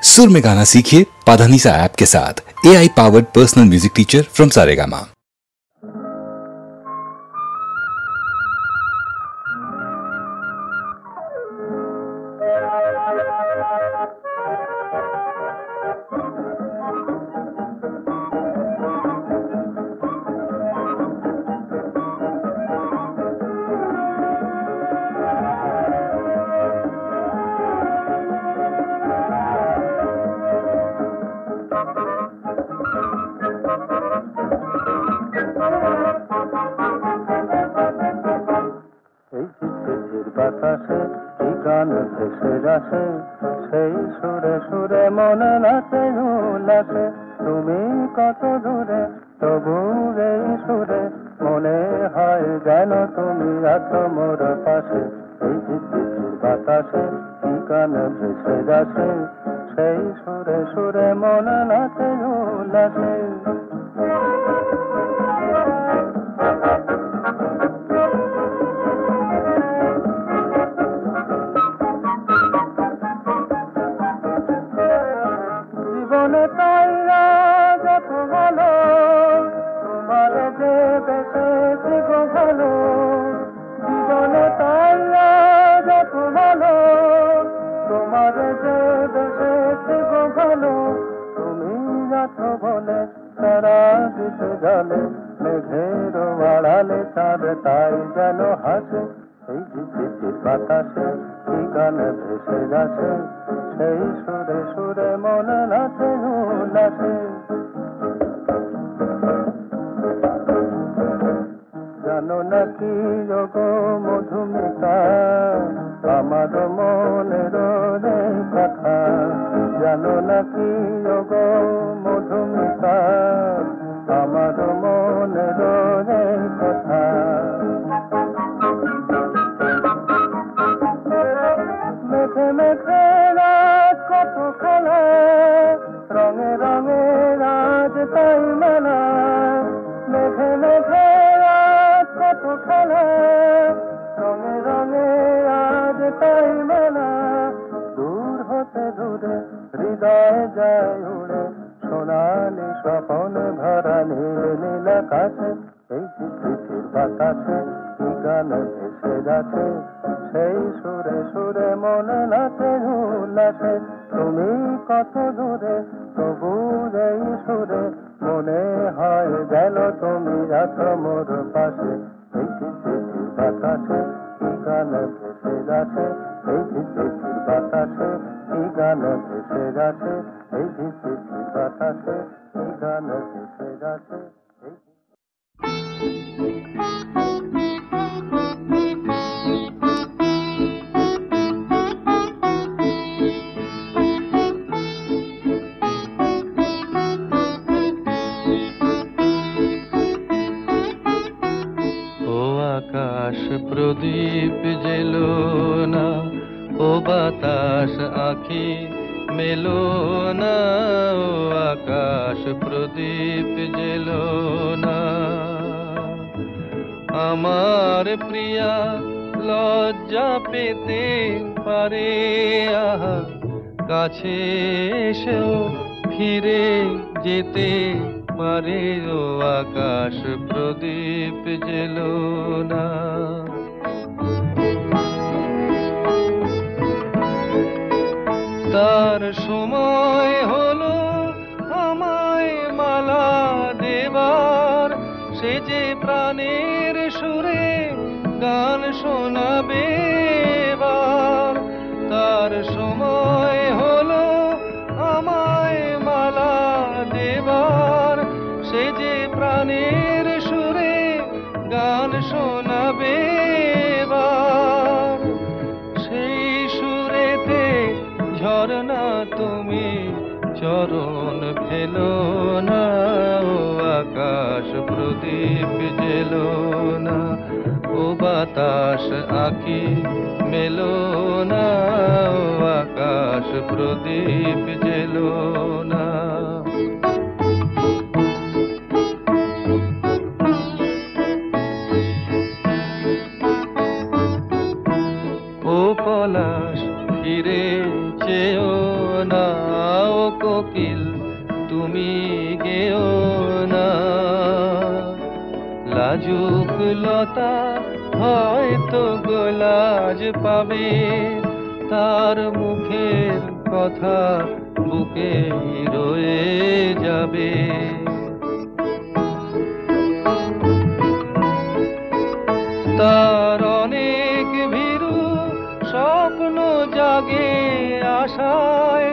सुर में गाना सीखिए पाधानीसा ऐप के साथ। AI powered personal music teacher from Saregama. বাতাসে কি গান ভেসে যাচ্ছে, সেই সুরে সুরে মনে নাচে উল্লাসে। তুমি কত দূরে তবু এই সুরে মনে হয় যেন তুমি আছো মোর পাশে। এই ঝিরঝির বাতাসে কি গান ভেসে যাচ্ছে, সেই সুরে সুরে মনে নাচে উল্লাসে। জীবনে তাইরা যত ভালো, তোমার যে বেশি গো ভালো। জীবনে তাইরা যত ভালো, তোমার যে বেশি গো ভালো। তুমি আছো বলে সারা দিতে জানে, মেঘের আড়ালে চাঁদ তাই যেন হাসে। এই ঝিরঝির বাতাসে কি গান ভেসে যাচ্ছে, সেই সুরে সুরে মনে নাচে উল্লাসে। জানো নাকি গো মধুমিতা, আমার মনের কথা। জানো নাকি গো মধুমিতা, আমার মনের কথা। মেঘে মেঘে রাত কত খেলা, রঙে রঙে রাত তাই মেলা। মেঘে মেঘে রাত কত খেলা, রঙে রঙে রাত তাই মেলা। দূর হতে দূরে হৃদয় যায় উড়ে, সোনালি স্বপনে ভরা নীল নীল আকাশে। এই ঝিরঝির বাতাসে কি গান ভেসে যাচ্ছে, সেই সুরে সুরে মনে নাচে উল্লাসে। তুমি কত দূরে তবু এই সুরে মনে হয় যেন তুমি আছো মোর পাশে। এই ঝিরঝির বাতাসে কি গান ভেসে যাচ্ছে, এই ঝিরঝির বাতাসে কি গান ভেসে যাচ্ছে, এই ঝিরঝির বাতাসে কি গান ভেসে যাচ্ছে। আকাশ প্রদীপ জেলো না, ও বাতাস আঁখি মেলো না। ও আকাশ প্রদীপ জেলো না, আমার প্রিয়া লজ্জা পেতে পারে। আহা কাছে এসেও ফিরে যেতে পারে। ও আকাশ প্রদীপ জেলো না। তার সময় হলো আমায় মালা দেবার, সে যে প্রাণের সুরে গান শোনাবে এবার। তার সময় হলো আমায় মালা দেবার, সে যে প্রাণের সুরে গান শোনাবে এবার। সেই সুরেতে ঝরনা তুমি চরণ ফেলো না। ও আকাশ প্রদীপ জেলো না, ও বাতাস আঁখি মেলো না। ও আকাশ প্রদীপ জেলো না। ও পলাশ ফিরে চেও না, কোকিল তুমি গেও না। লাজুক লতা হয়তো গোলাজ পাবে, তার মুখের কথা বুকে রয়ে যাবে। তার অনেক ভীরু স্বপ্ন জাগে আশায়,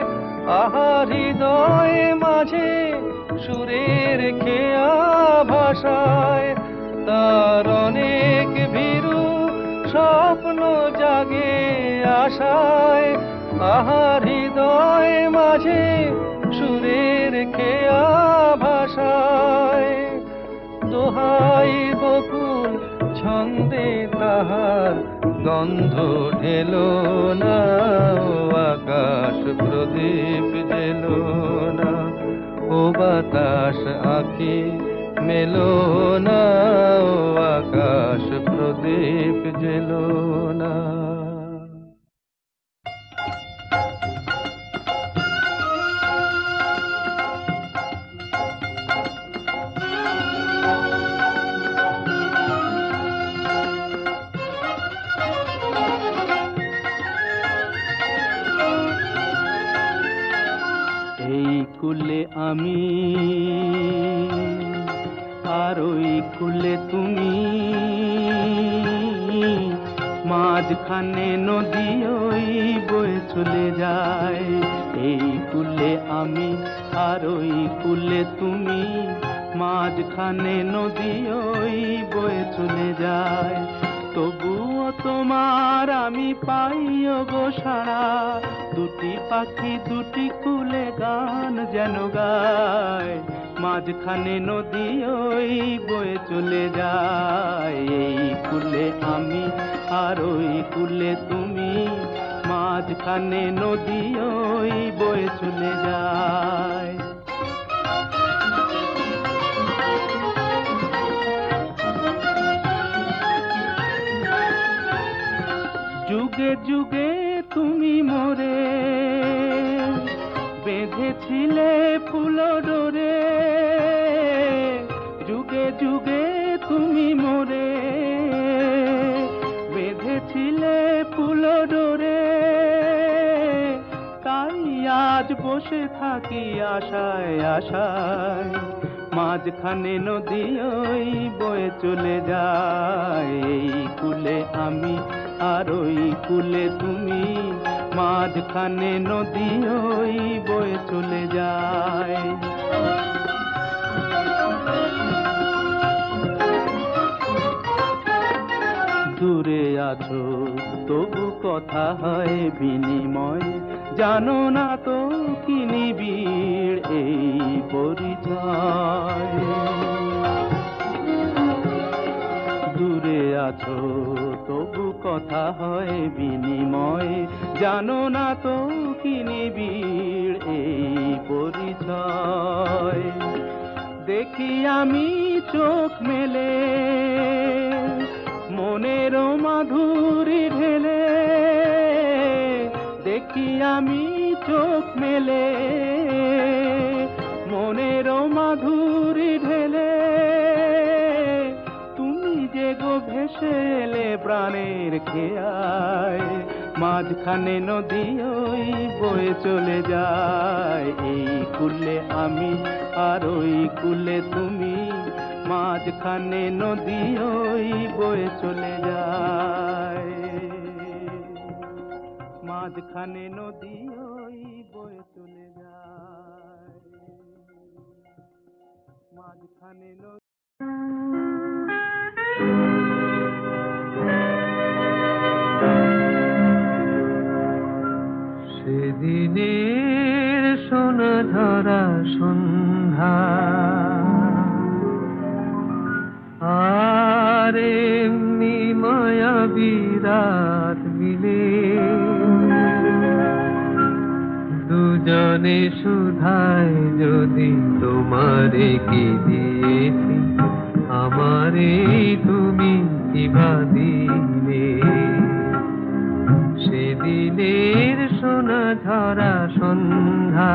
আহার হৃদয় মাঝে সুরের খেয়া ভাষায়। তার অনেক ভীরু স্বপ্ন জাগে আশায়, আহার হৃদয় মাঝে সুরের খেয়া ভাষায়। দোহাই বকুল ছন্দে তাহার গন্ধ ঢেলো না, ও আকাশ প্রদীপ জেলো না। ও বাতাস আঁখি মেলো না, ও আকাশ প্রদীপ জেলো না। কুলে আমি আর ওই কুলে তুমি, মাঝখানে নদী ওই বয়ে চলে যায়। এই কুলে আমি আর ওই কুলে তুমি, মাঝখানে নদী ওই বয়ে চলে যায়। তবুও তোমার আমি পাইও গো সাড়া, দুটি পাখি দুটি কুলে গান যেন গায়। মাঝখানে নদী ওই বয়ে চলে যায়। এই কুলে আমি আর ওই কুলে তুমি, মাঝখানে নদী ওই বয়ে চলে যায়। যুগে যুগে তুমি মোরে বেঁধেছিলে ফুল ডোরে, যুগে যুগে তুমি মোরে বেঁধেছিলে ফুল ডোরে। তাই আজ বসে থাকি আশায় আশায়, মাঝখানে নদী ওই বয়ে চলে যায়। এই কুলে আমি আর ওই কুলে তুমি, মাঝখানে নদী ওই বয়ে চলে যায়। দূরে আছো তবু কথা হয় বিনিময়, জানো না তো কি নিবিড় এই পরিচয়। দূরে আছো তবু কথা হয় বিনিময়, জানো না তো কি নিবিড় এই পরিচয়। দেখি আমি চোখ মেলে মনের মাধুরী ঢেলে, দেখি আমি চোখ মেলে মনের মাধুরী ঢেলে। তুমি যে গো ভেসে এলে প্রাণের খেয়ায়, মাঝখানে নদী ওই বয়ে চলে যায়। এই কুলে আমি আর ওই কুলে তুমি, মাঝখানে নদী ওই বয়ে চলে যায়। মাঝখানে নদী ওই বয়ে চলে যায়। মাঝখানে সেদিনের সোনা ঝরা সন্ধ্যা আর এমনি মায়াবী রাত মিলে, দুজনে সুধায় যদি তোমারে কি দিয়েছি, আমারে তুমি কিবা দিলে। সেদিনের সোনা ঝরা সন্ধ্যা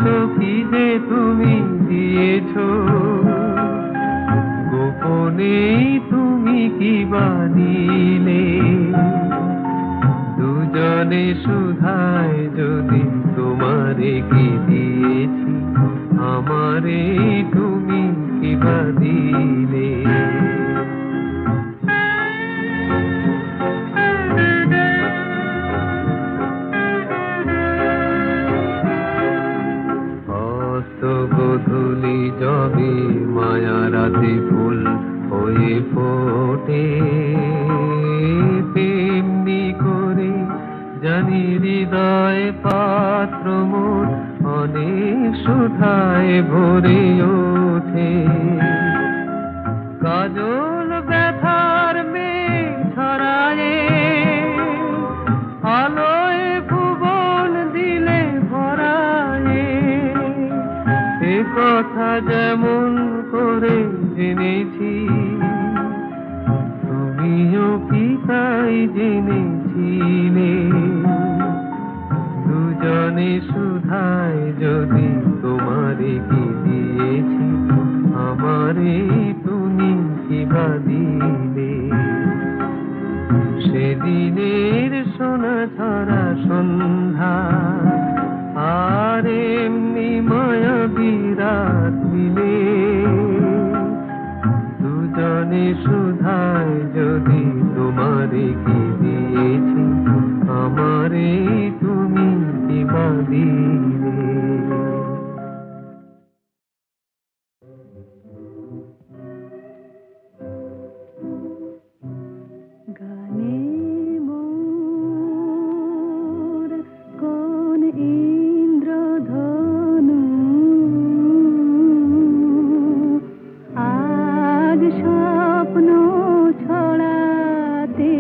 তো কি যে তুমি দিয়েছো, গোপনে তুমি কি বানিলে, দুজনে সুধায় যদি তোমারে কি দিয়েছি, আমারে তুমি কি বা দিলে। অস্ত গোধূলি যবে মায়া রাতে ফুল হয়ে ফোটে, তেমনি করে জানি হৃদয় পাত্র মোর অনেক সুধায় ভরে ওঠে। কাজল ব্যথার মেঘ ছড়ায়ে, আলোয় ভুবন দিলে ভরায়ে, এ কথা যেমন করে জেনেছি, তুমিও কি তাই জেনেছিলে। দুজনে সুধায় যদি তোমারে কি দিয়েছি, আমারে তুমি কি বা দিলে। সেদিনের সোনা ছড়া সন্ধ্যা আর এমনি মায়া বিরাট মিলে, দুজনে সুধায় যদি তোমারে কি দিয়েছি, আমারে তুমি কি বা দিলে। গানে মোর কোন ইন্দ্রধনু আজ স্বপ্ন ছড়াতেছে,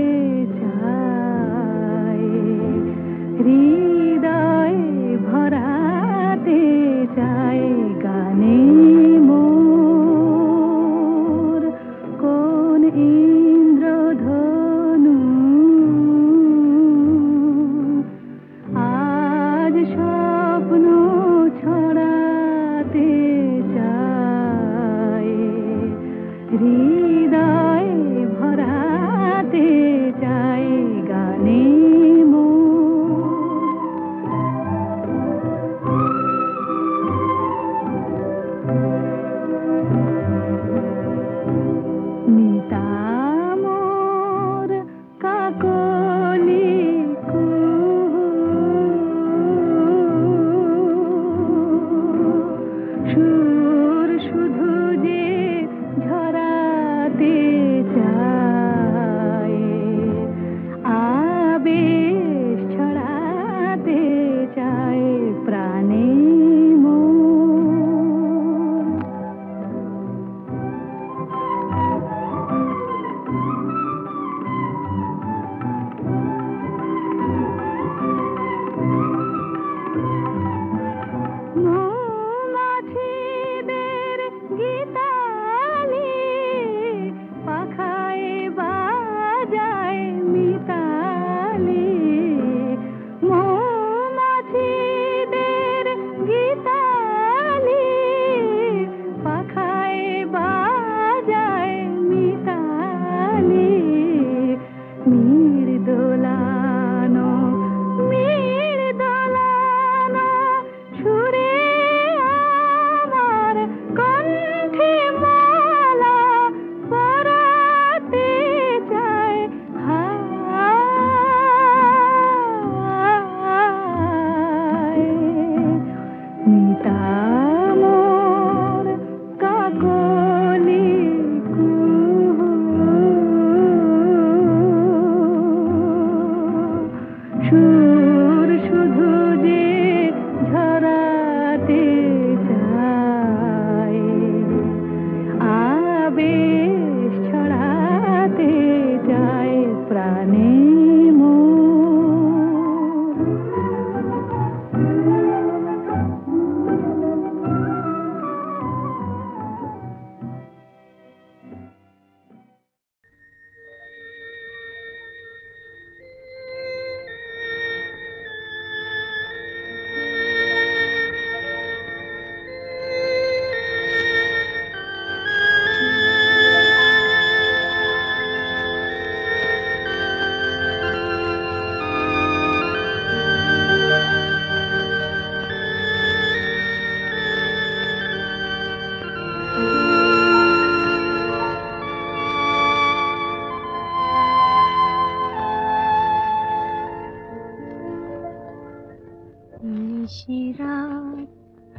নিশিরাত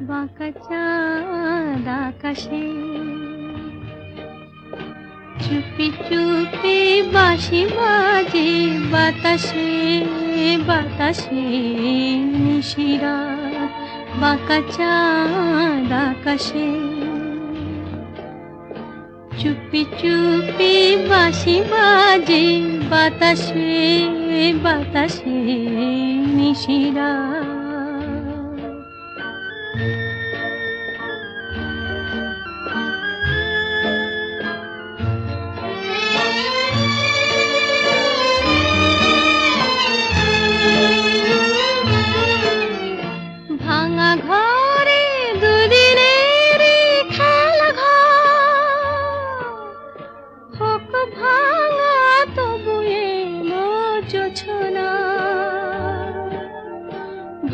বাঁকা চাঁদ আকাশে, চুপি চুপি বাঁশি বাজে বাতাসে বাতাসে। নিশিরাত বাঁকা চাঁদ আকাশে, চুপি চুপি বাঁশি বাজে বাতাসে বাতাসে। নিশিরাত ভাঙা ঘরে দুদিনের খেলা ঘর, হোক ভাঙা তবু এলো জোছনা।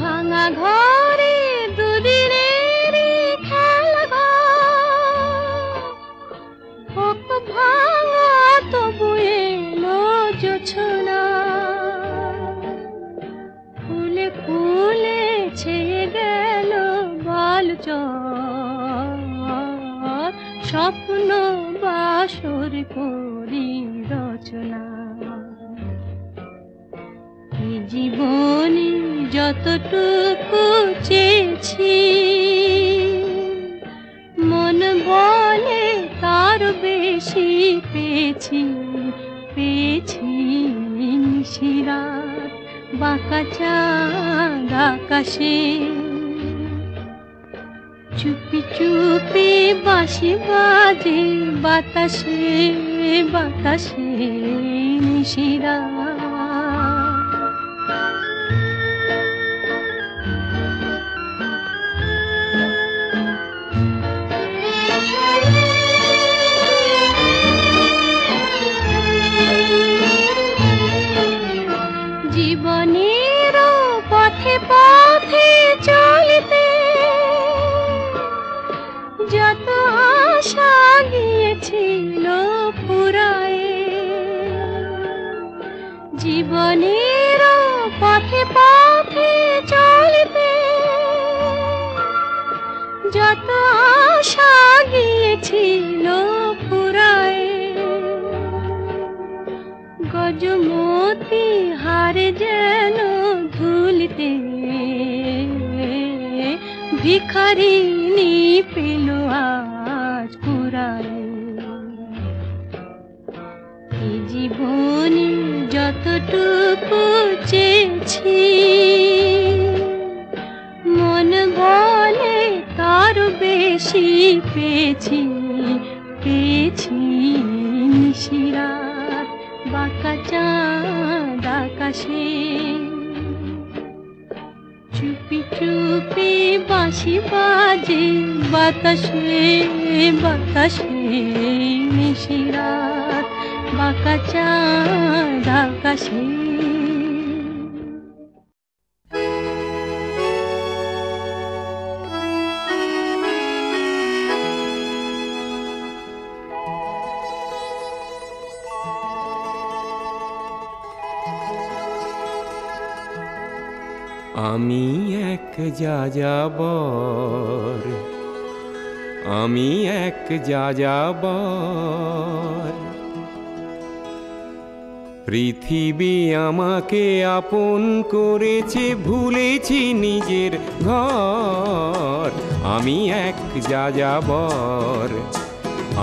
ভাঙা ঘরে দুদিনের খেলা ঘর, হোক ভাঙা তবু এলো জোছনা। ফুলে ফুলে ছেয়ে গেল বালুচর, স্বপ্ন বাসর করি রচনা। এই জীবনে যতটুকু চেয়েছি, মন বলে তার বেশি পেয়েছি পেয়েছি। নিশিরাত বাঁকা চাঁদ আকাশে, চুপি চুপি বাঁশি বাজে বাতাসে বাতাসে। নিশিরাত জীবনের পথে পথে চলিতে যত আশা গিয়েছিল ফুরায়ে। জীবনের পথে পথে চলিতে যত আশা গিয়েছিল ফুরায়ে। গজমতি হারে যেন ধুলিতে ভিখারিনী পেল আজ কুড়ায়ে। এই জীবনে যতটুকু চেয়েছি, মন বলে তার বেশি পেয়েছি পেয়েছি। নিশিরাত বাঁকা চাঁদ আকাশে, চুপি চুপি বাঁশি বাজে বাতাসে বাতাসে। নিশিরাত বাঁকা চাঁদ আকাশে। আমি এক যাযাবর, আমি এক যাযাবর। পৃথিবী আমাকে আপন করেছে, ভুলেছি নিজের ঘর। আমি এক যাযাবর,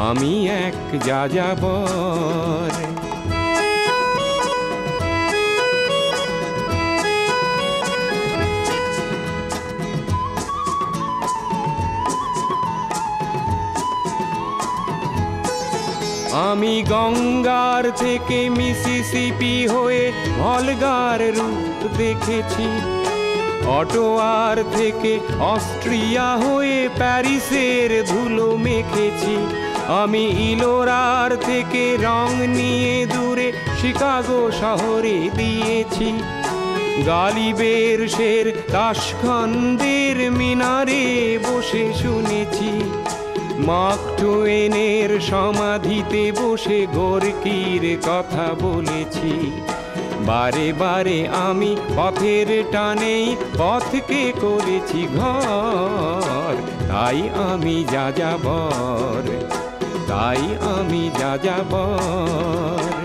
আমি এক যাযাবর। আমি গঙ্গার থেকে মিসিসিপি হয়ে ভলগার রূপ দেখেছি, অটোয়ার থেকে অস্ট্রিয়া হয়ে প্যারিসের ধুলো মেখেছি। আমি ইলোরার থেকে রং নিয়ে দূরে শিকাগো শহরে দিয়েছি। গালিবের শের তাশখন্দের মিনারে বসে শুনেছি। মার্ক টোয়েনের সমাধিতে বসে গোর্কির কথা বলেছি। বারে বারে আমি পথের টানেই পথকে করেছি ঘর, তাই আমি যাযাবর, তাই আমি যাযাবর।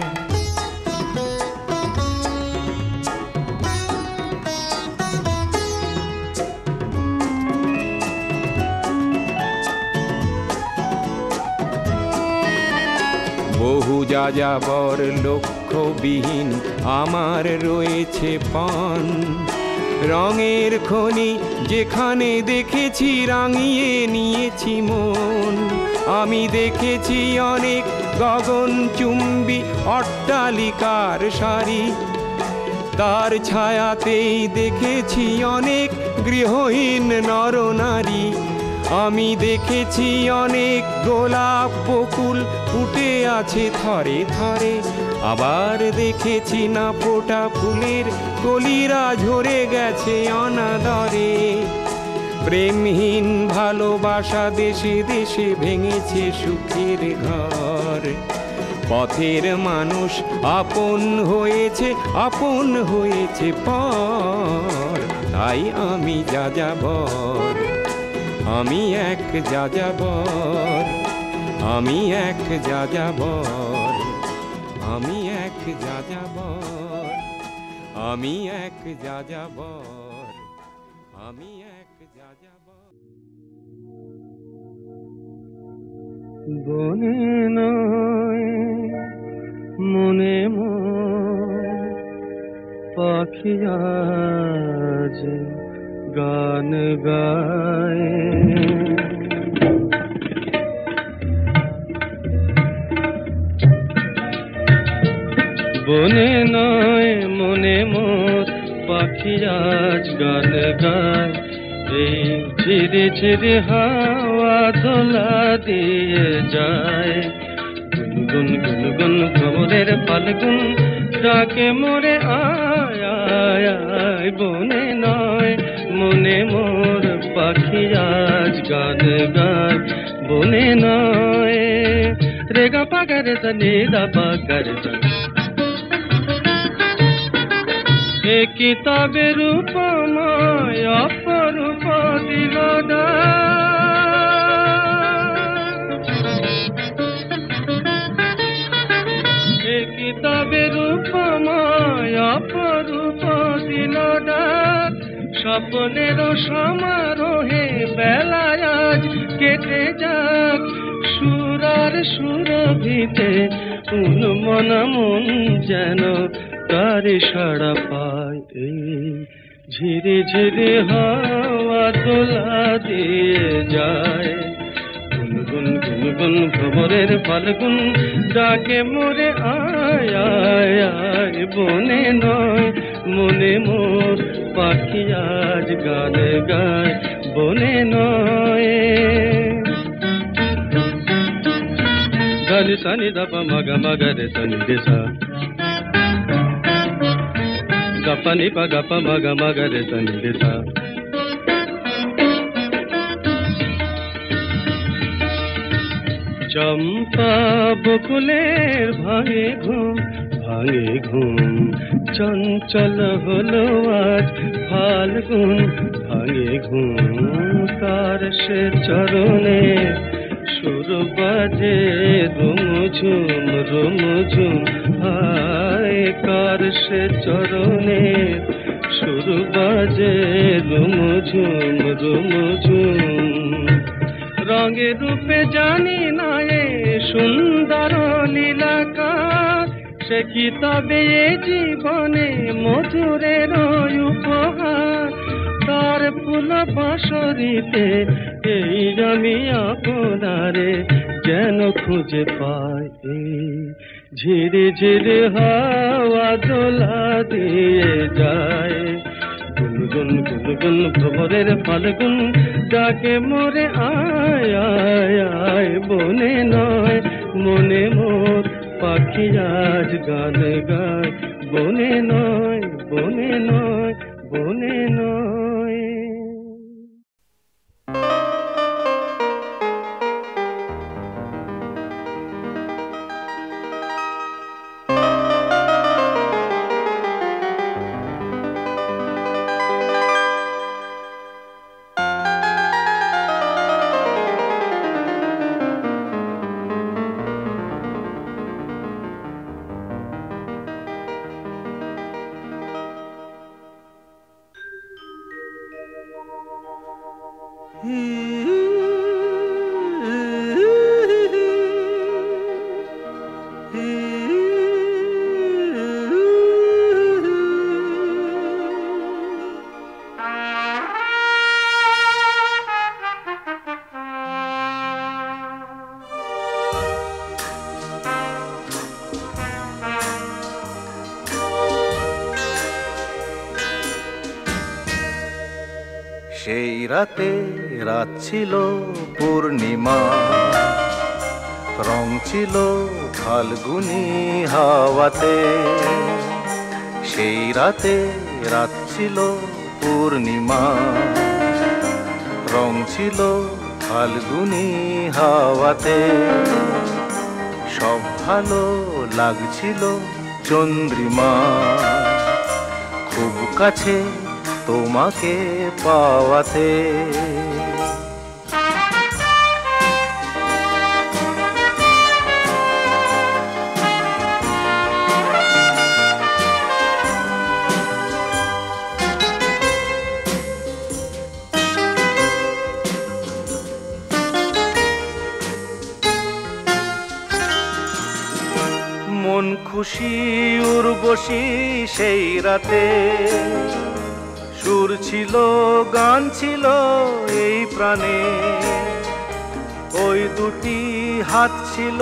বহু যাযাবর লক্ষ্যবিহীন আমার রয়েছে পণ, রঙের খনি যেখানে দেখেছি রাঙিয়ে নিয়েছি মন। আমি দেখেছি অনেক গগনচুম্বী অট্টালিকার সারি, তার ছায়াতেই দেখেছি অনেক গৃহহীন নরনারী। আমি দেখেছি অনেক গোলাপ বকুল ফুটে আছে থরে থরে, আবার দেখেছি না ফোটা ফুলের কলিরা ঝরে গেছে অনাদরে। প্রেমহীন ভালোবাসা দেশে দেশে ভেঙেছে সুখের ঘর, পথের মানুষ আপন হয়েছে পর, তাই আমি যাযাবর, আমি এক যাযাবর, আমি এক যাযাবর, আমি এক যাযাবর, আমি এক যাযাবর, আমি এক যাযাবর। বনে নয় মনে পাখি আজ গান গায়, বনে নয় মনে পাখি আজ গান গায়। এই ঝিরি ঝিরি হাওয়া দোলা দিয়ে যায়, গুনগুন গুনগুন ভ্রমরের ফাল্গুন ডাকে মোরে আয় আয় আয়। বনে নয় মনে পাখি আজ গান গায়, বনে নয়। রে গা পা গা রে সা নি দা পা গা রে সা। এ কিতাবের উপমায় অপরূপ দিল এ কিতাবের উপমায় অপরূপ দিল স্বপ্নের সমারোহে বেলায় আজ কেটে যাক, সুরার সুরভিতে উন্মনা মন যেন তার সাড়া পায়। এই ঝিরে ঝিরে হাওয়া দোলা দিয়ে যায়, গুনগুন গুনগুন ভ্রমরের ফাল্গুন ডাকে মোরে আয় আয় আয়। বনে নয় মনে পাখি আজ গান গায়, বনে নয়। গানি সানি দাপা মাগা মাগা রে সানি রে সা, গপা নি পা গপা মাগা মাগা রে সানি রে সা। চম্পা বকুলের ভাঙে ঘুম চঞ্চল হলো আজ ফাল্গুন ভাঙে ঘুম। তার সে চরণে সুর বাজে রুমঝুম রুমঝুম, হায় কার সে চরণে সুর বাজে রুমঝুম রুমঝুম। রঙে রূপে জানি না এ সুন্দর লীলাকার, সে কি তবে এ জীবনে মধুরের উপহার। তার ফুল বাঁশরিতে এই আমি আপনারে যেন খুঁজে পাই। ঝিরে ঝিরে হাওয়া দোলা দিয়ে যায়, গুনগুন গুনগুন ভ্রমরের ফাল্গুন ডাকে মোরে আয় আয় আয়। বনে নয় মনে পাখি আজ গান গায়, বনে নয় বনে নয় বনে নয়। সেই রাতে রাত ছিল পূর্ণিমা, রং ছিল ফাল্গুনি হাওয়াতে। সেই রাতে রাত ছিল পূর্ণিমা, রং ছিল ফাল্গুনি হাওয়াতে। সব ভালো লাগছিল চন্দ্রিমা, খুব কাছে তোমাকে পাওয়াতে। মন খুশি উর্বশী সেই রাতে, সুর ছিল গান ছিল এই প্রাণে। ওই দুটি হাত ছিল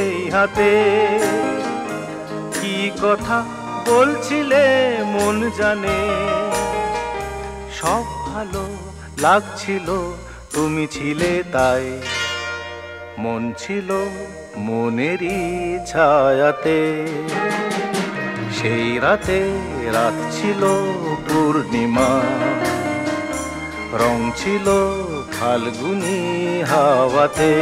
এই হাতে, কি কথা বলছিলে মন জানে। সব ভালো লাগছিল তুমি ছিলে তাই, মন ছিল মনেরই ছায়াতে। সেই রাতে রাত ছিল পূর্ণিমা, রং ছিল ফাল্গুনি হাওয়াতে।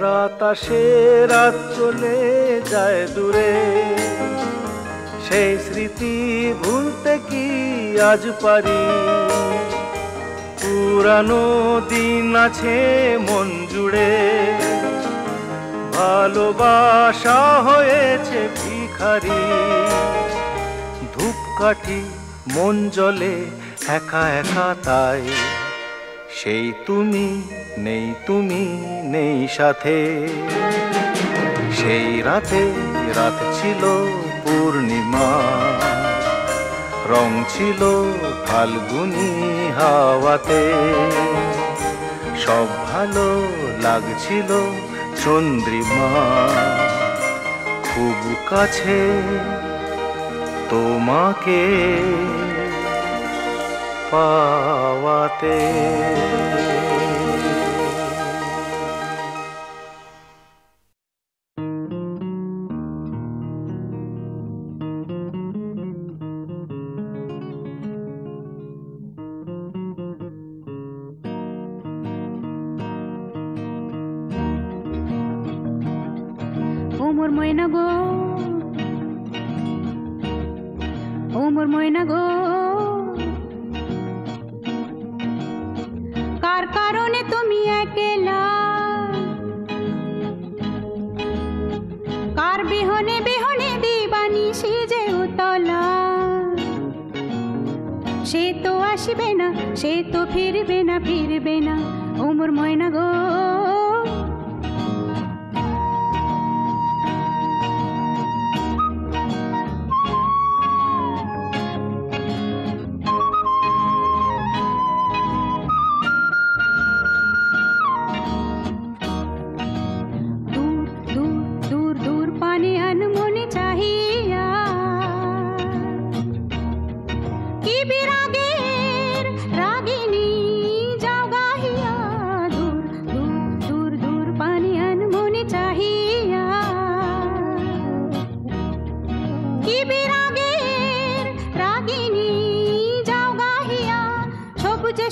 রাত আসে রাত চলে যায় দূরে, সেই স্মৃতি ভুলতে কি আজ পারি। পুরানো দিন আছে মন জুড়ে, ভালোবাসা হয়েছে ভিখারি। ধূপকাঠি মন জ্বলে একা একা তাই, সেই তুমি নেই, তুমি নেই সাথে। সেই রাতে রাত ছিল পূর্ণিমা, রং ছিল ফাল্গুনি হাওয়াতে। সব ভালো লাগছিল চন্দ্রিমা, খুব কাছে তোমাকে পাওয়াতে। ও মোর ময়না গো, ও মোর ময়না গো, কার কারণে তুমি একলা, কার বিহনে বিহনে দিবানি সেজে উতলা। সে তো আসবে না, সে তো ফিরবে না, ফিরবে না। ও মোর ময়না গো,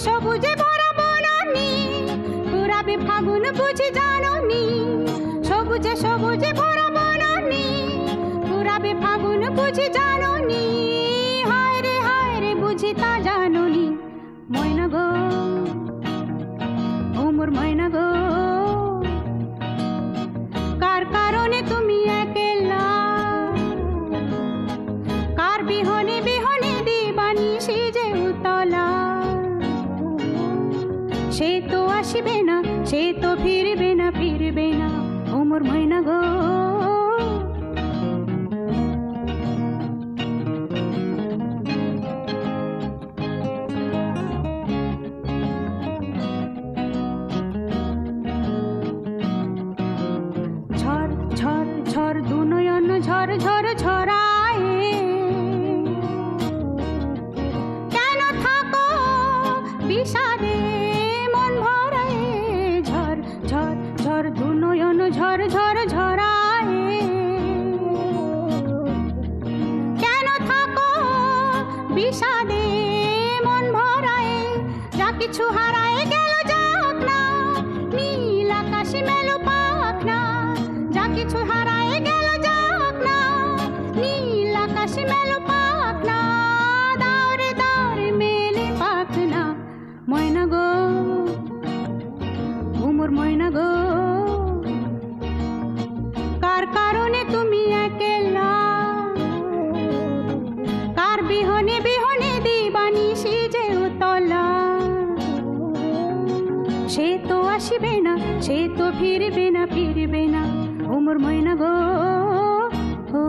সবুজে ভরা বনানি, পুরাবে ফাগুন বুঝি জাননি। সবুজে সবুজে ভরা বনানি, পুরাবে ফাগুন বুঝি জাননি। হায় রে বুঝি তা জাননি। ময়না গো, ও মোর ময়না গো, কার কারণে তুমি একলা, কার বিহনে বিহনে দিবানি সেজে উতলা। সে তো ফিরবে না ও মোর ময়না গো। ঝড় ঝড় ঝড় দু নয়ন ঝড় ঝড় ঝরায়, কেন থাকো বিষাদে মন ভরায়। ঝড় ঝড় ঝড় দু নয়ন ঝড় ঝড় ঝরায়, কেন থাকো বিষাদে মন ভরায়। যা কিছু হারায় গেল যাক না, নীল আকাশে মেলো পাক না। যা কিছু হারায় গেল যাক না, নীল আকাশে মেলো পাক না। দাওরে দাওরে মেলে পাক না ময়না গো, ও মোর ময়না গো। কার কারণে তুমি একলা, কার বিহনে বিহনে দিবানিশি যে উতলা। সে তো আসিবে না, সে তো ফিরবে না ও মোর ময়না গো। ও